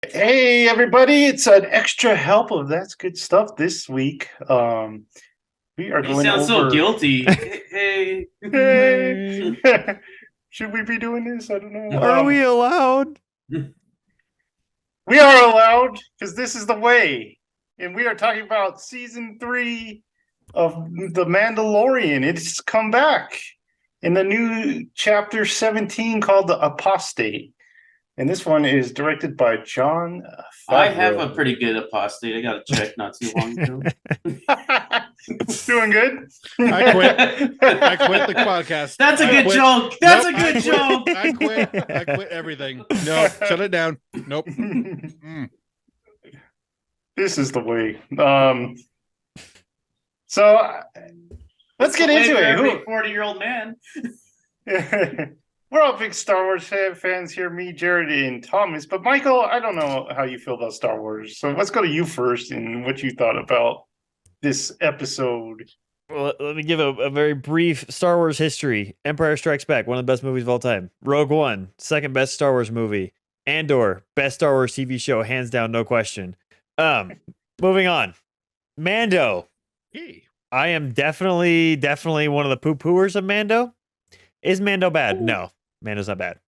Hey everybody, it's an extra help of That's Good Stuff this week. We are You going sound so over. guilty. Hey. Hey, Hey, should we be doing this? I don't know. are we allowed? We are allowed because this is the way, and we are talking about season 3 of The Mandalorian. It's come back in the new chapter 17 called The Apostate, and this one is directed by John I have a Favreau. pretty good apostate. I got a check not too long ago. Doing good. I quit. I quit the podcast. That's a I good quit. joke. That's Nope, a good I joke. quit. I quit. I quit everything. No, shut it down. Nope. Mm. This is the way. So let's get into it. Every 40-year-old man. We're all big Star Wars fans here, me, Jared, and Thomas. But Michael, I don't know how you feel about Star Wars. So let's go to you first and what you thought about this episode. Well, let me give a very brief Star Wars history. Empire Strikes Back, one of the best movies of all time. Rogue One, second best Star Wars movie. Andor, best Star Wars TV show, hands down, no question. Moving on. Mando. Hey. I am definitely one of the poo-pooers of Mando. Is Mando bad? No, Mando's not bad.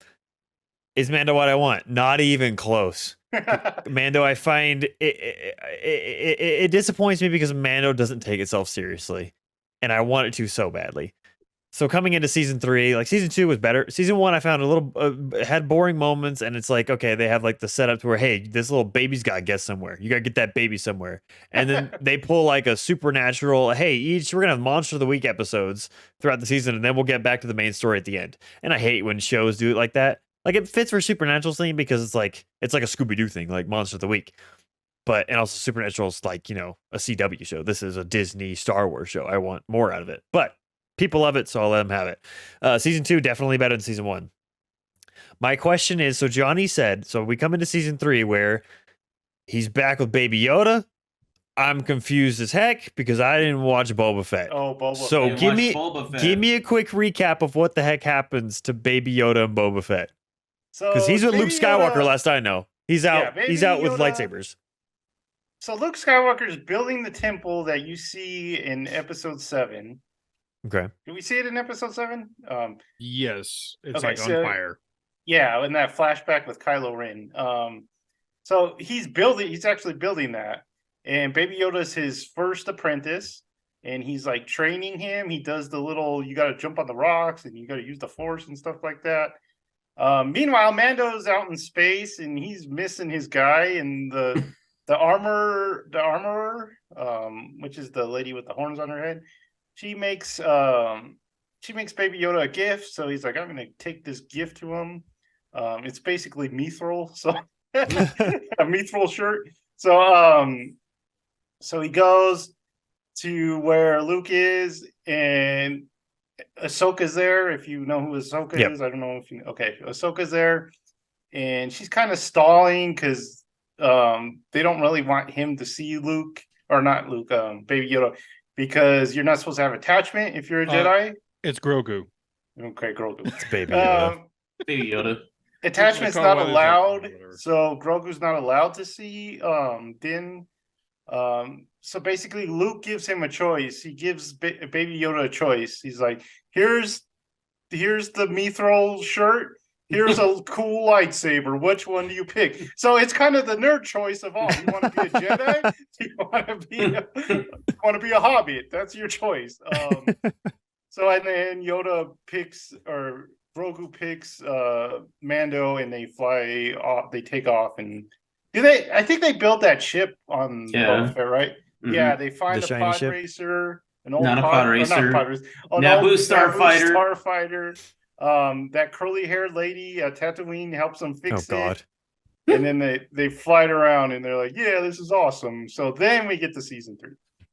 Is Mando what I want? Not even close. Mando, I find it disappoints me because Mando doesn't take itself seriously, and I want it to so badly. So coming into season 3, like season 2 was better. Season 1, I found a little had boring moments, and it's like, okay, they have like the setup to where, hey, this little baby's got to get somewhere. You got to get that baby somewhere, and then they pull like a supernatural. Hey, we're gonna have Monster of the Week episodes throughout the season, and then we'll get back to the main story at the end. And I hate when shows do it like that. Like it fits for Supernatural thing because it's like a Scooby Doo thing, like Monster of the Week. But and also Supernatural's like, a CW show. This is a Disney Star Wars show. I want more out of it. But people love it, so I'll let them have it. Season 2 definitely better than season 1. My question is, so Johnny said, so we come into season 3 where he's back with Baby Yoda. I'm confused as heck because I didn't watch Boba Fett. Oh, Boba So Fett. give me a quick recap of what the heck happens to Baby Yoda and Boba Fett. Because So he's with Luke Baby Skywalker Yoda- last I know. He's out. Baby He's out with Yoda- lightsabers. So Luke Skywalker is building the temple that you see in episode 7. Okay. Did we see it in episode 7? Yes, it's Okay, like so- on fire. Yeah, in that flashback with Kylo Ren. So he's actually building that. And Baby Yoda's his first apprentice. And he's like training him. He does the little, you got to jump on the rocks and you got to use the force and stuff like that. Meanwhile, Mando's out in space and he's missing his guy. And the armorer, which is the lady with the horns on her head, she makes Baby Yoda a gift. So he's like, I'm gonna take this gift to him. It's basically mithril, so a mithril shirt. So he goes to where Luke is, and Ahsoka's there. If you know who Ahsoka Yep. is, I don't know if you know. Okay, Ahsoka's there, and she's kind of stalling because they don't really want him to see Luke, or not Luke, Baby Yoda, because you're not supposed to have attachment if you're a Jedi. It's Grogu. Okay, Grogu. It's Baby Yoda. Baby Yoda. Attachment's They call not it allowed, whatever. so Grogu's not allowed to see Din. So basically, Luke gives him a choice. He gives Baby Yoda a choice. He's like, "Here's the mithril shirt. Here's a cool lightsaber. Which one do you pick?" So it's kind of the nerd choice of all. You want to be a Jedi? Do you want to be a Hobbit? That's your choice. So and then Yoda picks, or Grogu picks Mando, and they fly off. They take off, and I think they built that ship on Boba Fett, right? Mhm. Yeah, they find The a shiny pod ship? racer, an old Not a pod racer. not pod racer, an Naboo old starfighter. starfighter. That curly haired lady, Tatooine, helps them Oh fix God. it, and then they fly it around, and they're like, "Yeah, this is awesome." So then we get to season 3.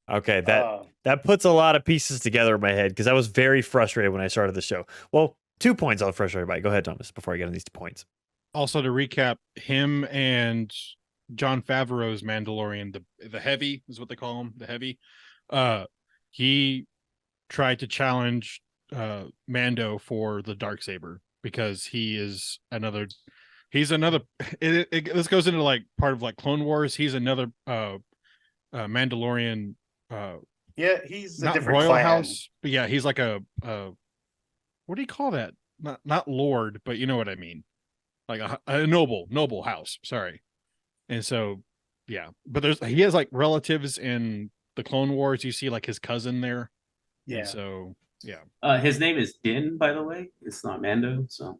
Okay, that puts a lot of pieces together in my head because I was very frustrated when I started the show. Well, 2 points I was frustrated by. Go ahead, Thomas, before I get on these 2 points. Also, to recap, him and John Favreau's Mandalorian, the heavy is what they call him, the heavy. He tried to challenge Mando for the Darksaber because he is another He's another. This goes into like part of like Clone Wars. He's another Mandalorian. Yeah, he's a Not different royal clan. house, but yeah, he's like a what do you call that? Not lord, but you know what I mean. Like a noble house. Sorry. And so, yeah, but he has like relatives in the Clone Wars. You see like his cousin there. Yeah. And so, yeah. His name is Din, by the way. It's not Mando. So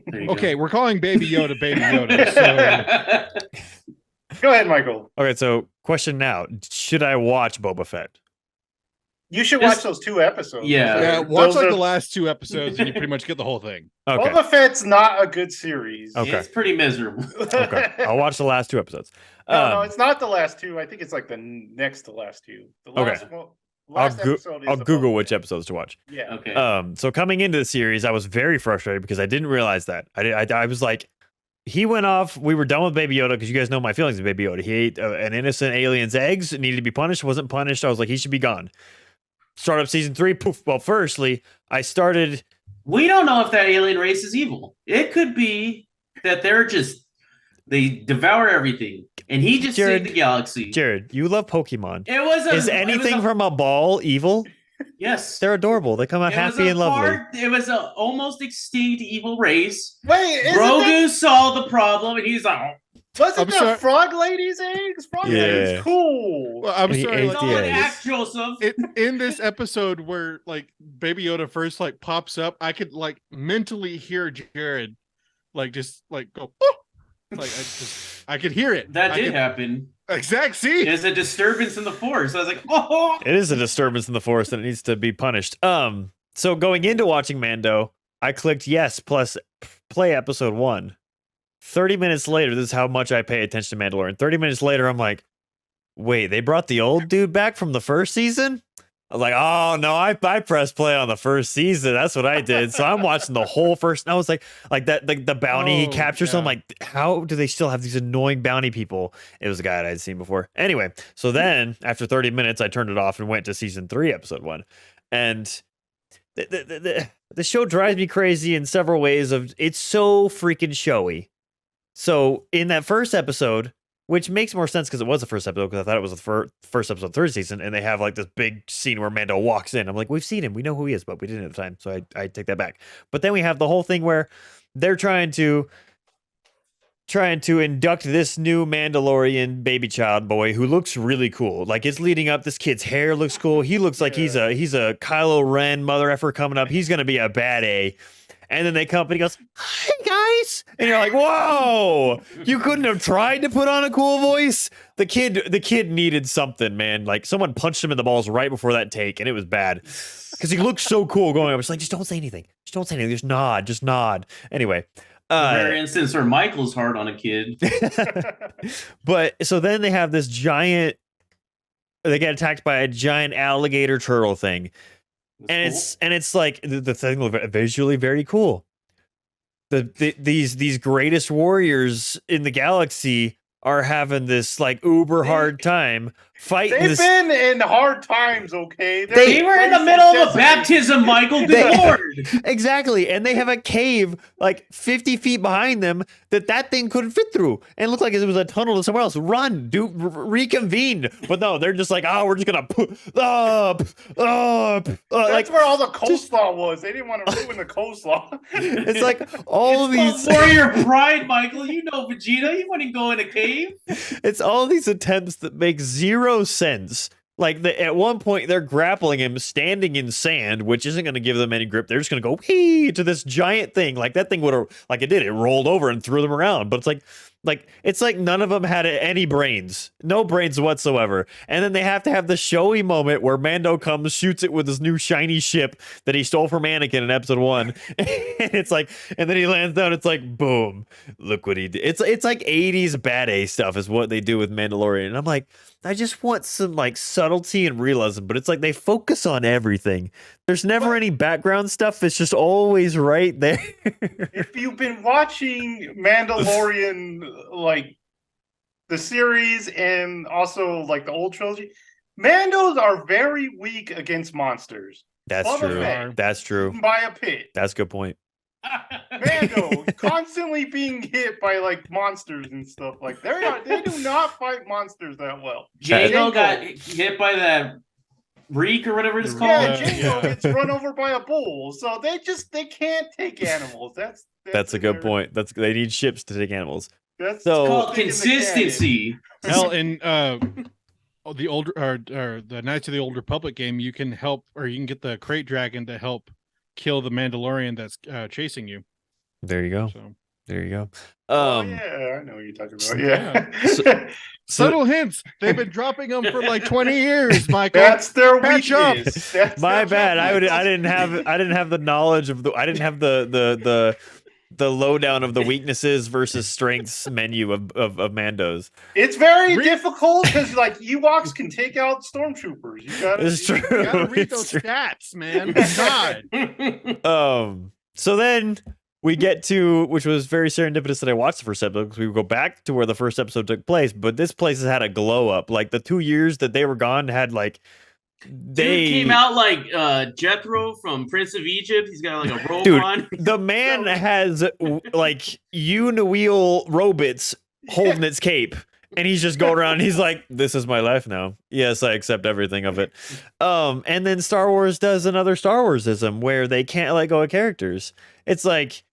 there you Okay, go. we're calling Baby Yoda Baby Yoda. So Go ahead, Michael. Okay, so question now: should I watch Boba Fett? You should Just- watch those 2 episodes. Yeah. yeah, watch Those like are- the last 2 episodes, and you pretty much get the whole thing. Okay, Boba Fett's not a good series. Okay. It's pretty miserable. okay, I'll watch the last 2 episodes. No, it's not the last 2. I think it's like the next to last 2. The last one. Last episode is I'll the Google Boba which Fett. episodes to watch. Yeah. Okay. So coming into the series, I was very frustrated because I didn't realize that. I was like, he went off. We were done with Baby Yoda because you guys know my feelings of Baby Yoda. He ate an innocent alien's eggs, needed to be punished, wasn't punished. I was like, he should be gone. Start up season 3. Poof. Well, firstly, I started. We don't know if that alien race is evil. It could be that they devour everything, and he just Jared- saved the galaxy. Jared, you love Pokemon. It was Is anything from a ball evil? yes. They're adorable. They come out happy and lovely. It was an almost extinct evil race. Wait, Grogu saw the problem, and he's like, wasn't I'm that sorry. Frog Lady's eggs? Frog Yeah. Lady's cool. Well, I'm And he sorry. ate Like, the "Someone eggs. act, Joseph." in this episode where like Baby Yoda first like pops up, I could like mentally hear Jared like just like go. Oh! Like I could hear it. That I did could- happen. Exact. See. There's a disturbance in the force. I was like, oh. It is a disturbance in the force and it needs to be punished. So going into watching Mando, I clicked yes plus play episode 1. 30 minutes later, this is how much I pay attention to Mandalorian. 30 minutes later, I'm like, wait, they brought the old dude back from the first season? I was like, oh no, I pressed play on the first season. That's what I did. So I'm watching the whole first. And I was like that the bounty he Oh, captures. So I'm yeah. like, how do they still have these annoying bounty people? It was a guy that I'd seen before. Anyway, so then after 30 minutes, I turned it off and went to season 3, episode 1. And the show drives me crazy in several ways. Of it's so freaking showy. So in that first episode, which makes more sense because it was the first episode, because I thought it was the first episode of the 3rd season, and they have like this big scene where Mando walks in. I'm like, we've seen him, we know who he is, but we didn't at the time, so I take that back. But then we have the whole thing where they're trying to induct this new Mandalorian baby child boy who looks really cool. Like it's leading up. This kid's hair looks cool. He looks like he's a Kylo Ren mother effer coming up. He's gonna be a bad A. And then they come up and he goes, "Hi guys," and you're like, "Whoa! You couldn't have tried to put on a cool voice." The kid needed something, man. Like someone punched him in the balls right before that take, and it was bad because he looked so cool going up. It's like, just don't say anything. Just don't say anything. Just nod. Anyway, The rare instance where Michael's hard on a kid. but so then they have this giant. They get attacked by a giant alligator turtle thing. That's And it's like the thing looked visually very cool. These greatest warriors in the galaxy are having this like uber hard time fighting They've this. been in hard times, okay? They were in the middle of a baptism, Michael. Good Lord. Exactly, and they have a cave like 50 feet behind them that thing couldn't fit through, and it looked like it was a tunnel to somewhere else. Run, do reconvene, but no, they're just like, oh, we're just gonna put up. That's where all the coleslaw was. They didn't want to ruin the coleslaw. It's like all It's these. called warrior pride, Michael. You know Vegeta. You wouldn't go in a cave. It's all these attempts that make zero sense. Like at one point they're grappling him standing in sand, which isn't going to give them any grip. They're just going to go whee to this giant thing. Like that thing would have, like it did. It rolled over and threw them around. But it's like none of them had any brains, no brains whatsoever. And then they have to have the showy moment where Mando comes, shoots it with his new shiny ship that he stole from Anakin in episode 1. And it's like, and then he lands down. It's like, boom, look what he did. It's like 80s bad A stuff is what they do with Mandalorian. And I'm like, I just want some like subtlety and realism, but it's like they focus on everything. There's never any background stuff. It's just always right there. If you've been watching Mandalorian, like the series and also like the old trilogy, Mandos are very weak against monsters. That's Boba true. Fett. That's true. By a pit. That's a good point. Mando constantly being hit by like monsters and stuff. Like they do not fight monsters that well. Django got hit by that reek or whatever it's called. Yeah, Django gets run over by a bull, so they can't take animals. That's a good point. They need ships to take animals. That's called consistency. Hell, in the older or the Knights of the Old Republic game, you can help, or you can get the crate dragon to help kill the Mandalorian that's chasing you. There you go. So there you go. Oh yeah, I know what you're talking about. Yeah. Subtle hints. They've been dropping them for like 20 years, Michael. That's their Catch up. weakness. That's My their bad. weakness. I didn't have the knowledge of I didn't have the lowdown of the weaknesses versus strengths menu of Mando's. It's very difficult because like Ewoks can take out stormtroopers. It's true. You gotta read those stats, man. God. So then we get to, which was very serendipitous that I watched the first episode, because we go back to where the first episode took place, but this place has had a glow up. Like the 2 years that they were gone had like Dude came out like Jethro from Prince of Egypt. He's got like a robe on. The man has like uniwheel robots holding its cape. And he's just going around and he's like, this is my life now. Yes, I accept everything of it. And then Star Wars does another Star Warsism where they can't let go of characters. It's like,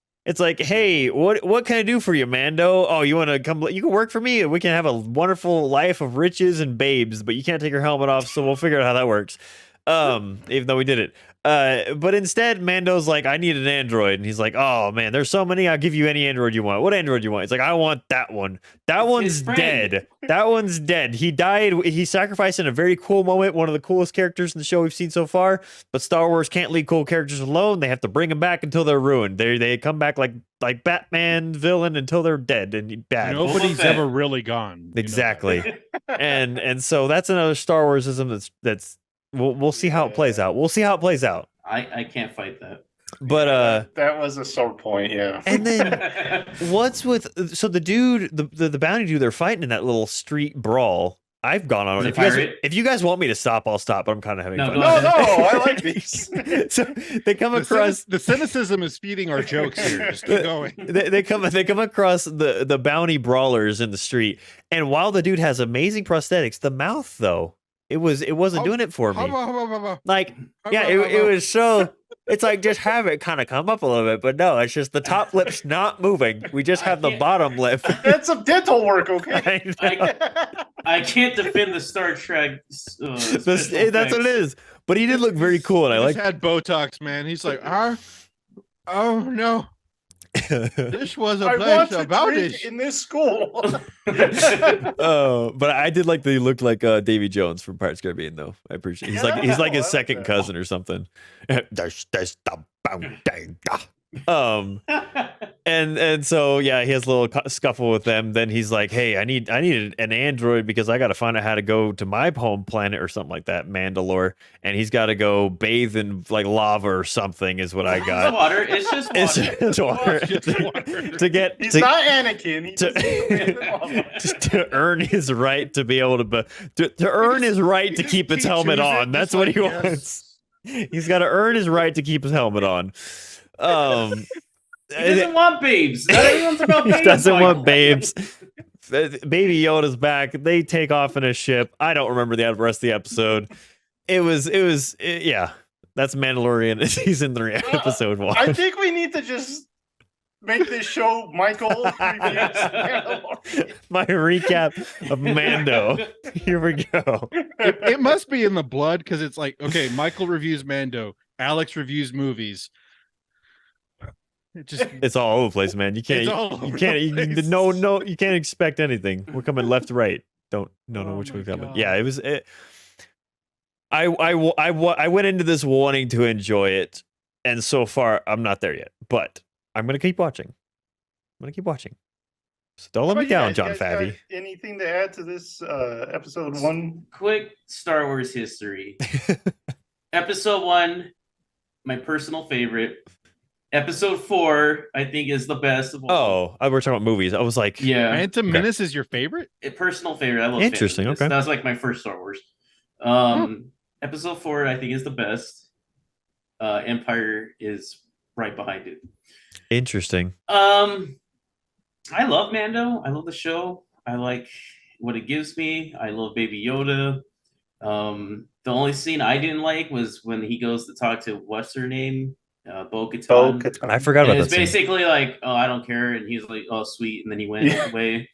hey, what can I do for you, Mando? Oh, you want to come? You can work for me. We can have a wonderful life of riches and babes, but you can't take your helmet off, so we'll figure out how that works. Even though we did it. But instead, Mando's like, I need an android. And he's like, oh, man, there's so many. I'll give you any android you want. What android you want? It's like, I want that one. That one's dead. That one's dead. He died. He sacrificed in a very cool moment. One of the coolest characters in the show we've seen so far. But Star Wars can't leave cool characters alone. They have to bring them back until they're ruined. They come back like Batman villain until they're dead and bad. Nobody's ever really gone. Exactly. and so that's another Star Warsism that's We'll see how it plays out. We'll see how it plays out. I can't fight that. But that was a sore point, yeah. And then what's with so the dude, the bounty dude, they're fighting in that little street brawl. I've gone on it. If you guys want me to stop, I'll stop. But I'm kind of having fun. No, I like these. So they come across the cynicism is feeding our jokes here. Just keep going. They come across the bounty brawlers in the street, and while the dude has amazing prosthetics, the mouth though. It wasn't doing it for me. Like, yeah, it was so. It's like just have it kind of come up a little bit, but no, it's just the top lip's not moving. We just have the bottom lip. That's some dental work, okay? I can't defend the Star Trek. That's what it is. But he did look very cool, and I like. Had Botox, man. He's like, oh no. This was a place about it in this school. But I did like that he looked like Davy Jones from Pirates of the Caribbean, though. I appreciate. He's like his second cousin or something. And so yeah, he has a little scuffle with them. Then he's like, "Hey, I need an android because I got to find out how to go to my home planet or something like that, Mandalore." And he's got to go bathe in like lava or something, is what I got. Water. It's just water. It's water. to get. He's not Anakin. To earn his right to be able to earn his right to keep his helmet on. That's what he wants. He's got to earn his right to keep his helmet on. He doesn't want babes. Not everyone's about babes. He doesn't want babes. Baby Yoda's back. They take off in a ship. I don't remember the rest of the episode. It was yeah. That's Mandalorian season 3, episode 1. I think we need to just make this show Michael reviews Mandalorian. My recap of Mando. Here we go. It must be in the blood because it's like, okay, Michael reviews Mando, Alex reviews movies. It's all over the place, man. You can't expect anything. We're coming left to right. Don't know which way we're coming. Yeah, it was I went into this wanting to enjoy it, and so far I'm not there yet. But I'm gonna keep watching. So don't let me down, John Favy. Anything to add to this episode 1? Quick Star Wars history. Episode 1, my personal favorite. Episode 4, I think, is the best of all. Oh, we're talking about movies. I was like, yeah, Phantom Menace is your favorite? Personal favorite. I love Interesting. Okay, that was like my first Star Wars. Episode 4, I think, is the best. Empire is right behind it. Interesting. I love Mando. I love the show. I like what it gives me. I love Baby Yoda. The only scene I didn't like was when he goes to talk to what's her name, Bo-Katan. Bo-Katan. I forgot And about it's that scene. basically like, oh, I don't care, and he's like, oh, sweet, and then he went Yeah. away.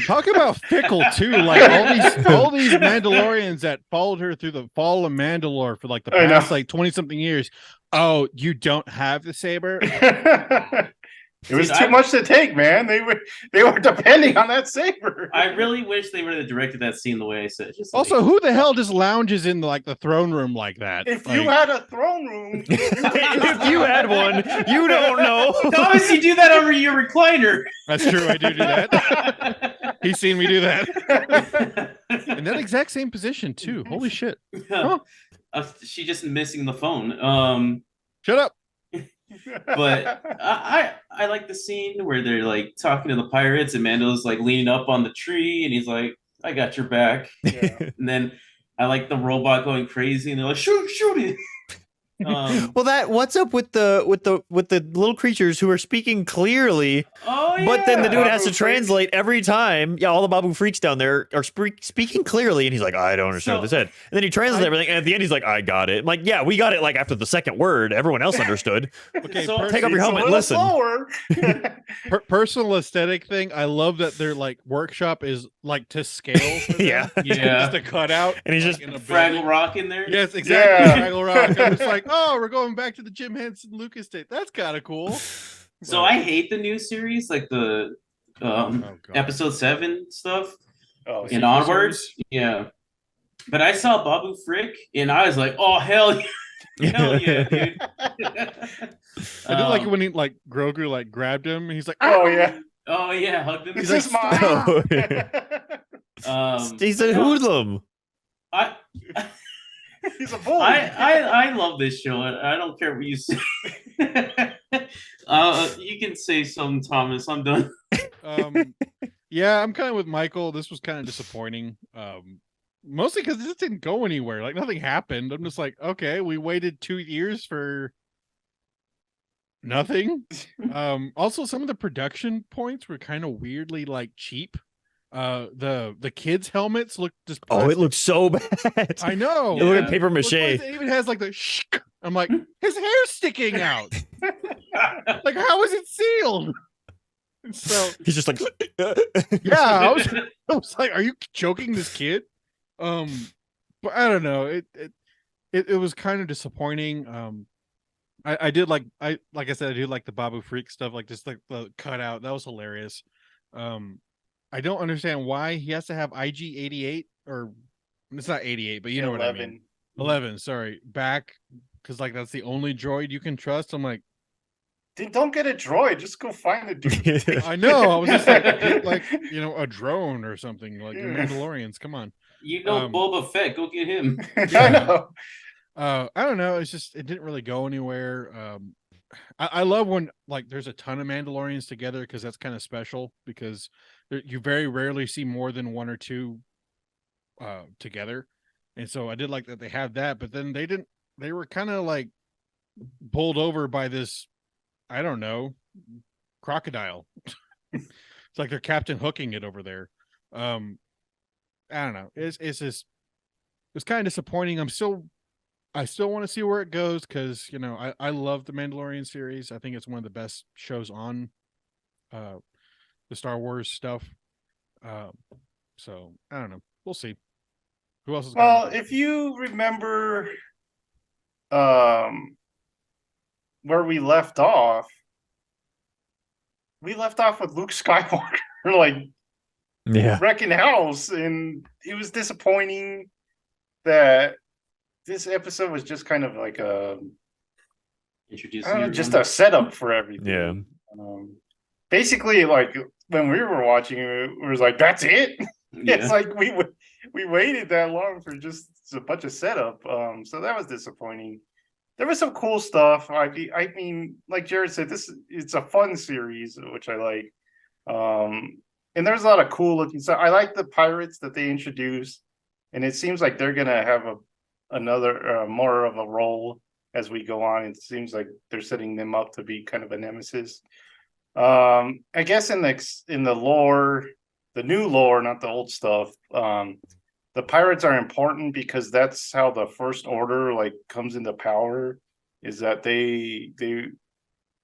Talk about fickle too. Like all these Mandalorians that followed her through the fall of Mandalore for like the I know. past like 20 something years. Oh, you don't have the saber? It was Dude, too much to take, man. They were depending on that saber. I really wish they would have directed that scene the way I said. Just Also, who the hell just lounges in like the throne room like that? If Like, you had a throne room, If you had one, you don't know. Thomas, you do that over your recliner. that's true. I do that. He's seen me do that in that exact same position too. Holy shit! Huh? She just missing the phone. Shut up. But I like the scene where they're like talking to the pirates and Mando's like leaning up on the tree and he's like, I got your back. Yeah. And then I like the robot going crazy and they're like, shoot it. Well, what's up with the little creatures who are speaking clearly, Oh yeah. but then the dude has to Babu translate every time. Yeah, all the Babu freaks down there are speaking clearly, and he's like, I don't understand what they said. And then he translates everything, and at the end he's like, I got it. I'm like, yeah, we got it. Like after the second word, everyone else understood. Okay, So- Take off your helmet and It's a listen. little slower. Personal aesthetic thing. I love that their like workshop is like to scale. For them. Yeah. Yeah. Just a cutout. And he's like, just in a Fraggle building. Rock in there. Yes, exactly. Yeah. Fraggle Rock. I'm just like, oh, we're going back to the Jim Henson Lucas date. That's kind of cool. So I hate the new series, like the Oh, God. episode 7 stuff Oh, and sequel onwards. Yeah. But I saw Babu Frick and I was like, oh hell yeah. Hell yeah, dude. I did like it when he like Grogu like grabbed him. And he's like, Oh yeah, Oh yeah, hugged him. this He's is like, mine. Oh, yeah. He's a hoodlum. I He's a bully. I love this show. I don't care what you say. You can say something, Thomas. I'm done. Yeah, I'm kind of with Michael. This was kind of disappointing. Mostly because this didn't go anywhere. Like nothing happened. I'm just like, okay, we waited 2 years for nothing. Also, some of the production points were kind of weirdly like cheap. The kids' helmets look just. Oh, it plastic. looks so bad. I know. It looked Yeah. like paper mache. It even has like the. I'm like, his hair's sticking out. Like, how is it sealed? And so He's just like, yeah, I was like, are you joking this kid? But I don't know. It was kind of disappointing. I did like I said, I do like the Babu Freak stuff, like just like the cutout. That was hilarious. I don't understand why he has to have IG-88 or it's not 88, but you know what I mean. 11, sorry, back because like that's the only droid you can trust. I'm like, Dude, don't get a droid. Just go find a dude. I know. I was just like, get, like you know, a drone or something. Like your Mandalorians. Come on. You know Boba Fett. Go get him. I know. I don't know. It's just it didn't really go anywhere. I love when like there's a ton of Mandalorians together because that's kind of special because you very rarely see more than one or two together, and so I did like that they have that. But then they were kind of like bowled over by this, I don't know, crocodile. It's like they're Captain Hooking it over there. I don't know. It's kind of disappointing. I still want to see where it goes because you know I love the Mandalorian series. I think it's one of the best shows on the Star Wars stuff. So I don't know. We'll see. Who else is Well, if you remember where we left off with Luke Skywalker like yeah. wrecking house, and it was disappointing that this episode was just kind of like Introducing just a setup for everything. Yeah. Basically, like when we were watching it was like, that's it. It's like we waited that long for just a bunch of setup. So that was disappointing. There was some cool stuff. I mean, like Jared said, it's a fun series, which I like. And there's a lot of cool looking stuff. I like the pirates that they introduced, and it seems like they're gonna have another more of a role as we go on. It seems like they're setting them up to be kind of a nemesis. I guess in the lore, the new lore, not the old stuff, the pirates are important because that's how the First Order like comes into power. Is that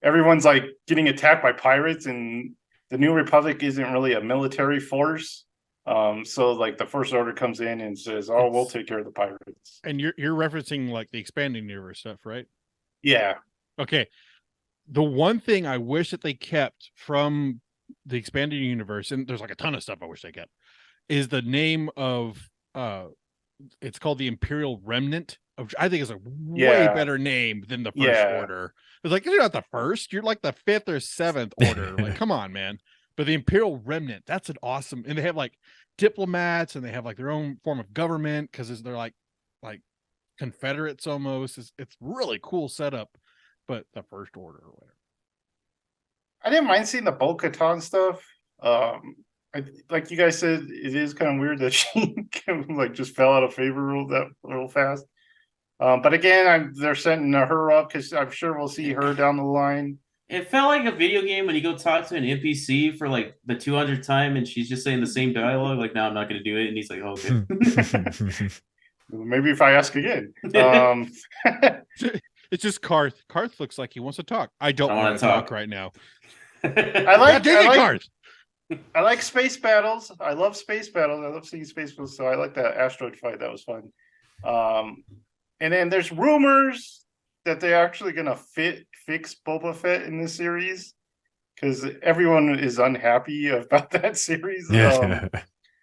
everyone's like getting attacked by pirates, and the New Republic isn't really a military force. So like the First Order comes in and says, "Oh, we'll take care of the pirates." And you're referencing like the expanding universe stuff, right? Yeah. Okay. The one thing I wish that they kept from the expanded universe, and there's like a ton of stuff I wish they kept, is the name of it's called the Imperial Remnant, which I think is a way better name than the First Order. It's like you're not the first, you're like the 5th or 7th order. Like, come on, man. But the Imperial Remnant, that's an awesome, and they have like diplomats and they have like their own form of government because they're like Confederates almost. It's really cool setup. But the First Order or whatever. I didn't mind seeing the Bo-Katan stuff. Like you guys said, it is kind of weird that she like just fell out of favor real fast. But again, they're setting her up because I'm sure we'll see her down the line. It felt like a video game when you go talk to an NPC for like the 200th time and she's just saying the same dialogue. Like, no, I'm not going to do it. And he's like, oh, okay. Maybe if I ask again. It's just Karth. Karth looks like he wants to talk. I don't want to talk right now. I like Karth. I like space battles. I love space battles. I love seeing space battles. So I like that asteroid fight. That was fun. And then there's rumors that they're actually gonna fix Boba Fett in this series because everyone is unhappy about that series.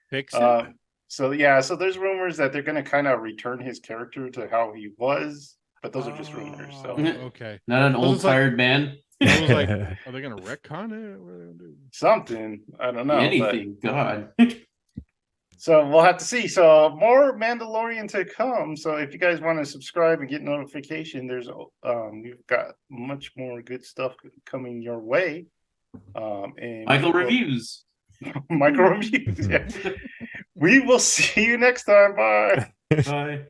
Fix it. So there's rumors that they're gonna kind of return his character to how he was, but those are just rumors. So Okay, not an old tired man. I was like, are they gonna retcon it? What are they gonna do? Something, I don't know. Anything, God. So we'll have to see. So more Mandalorian to come. So if you guys want to subscribe and get notification, we've got much more good stuff coming your way. And Michael reviews. Michael reviews. Yeah. We will see you next time. Bye. Bye.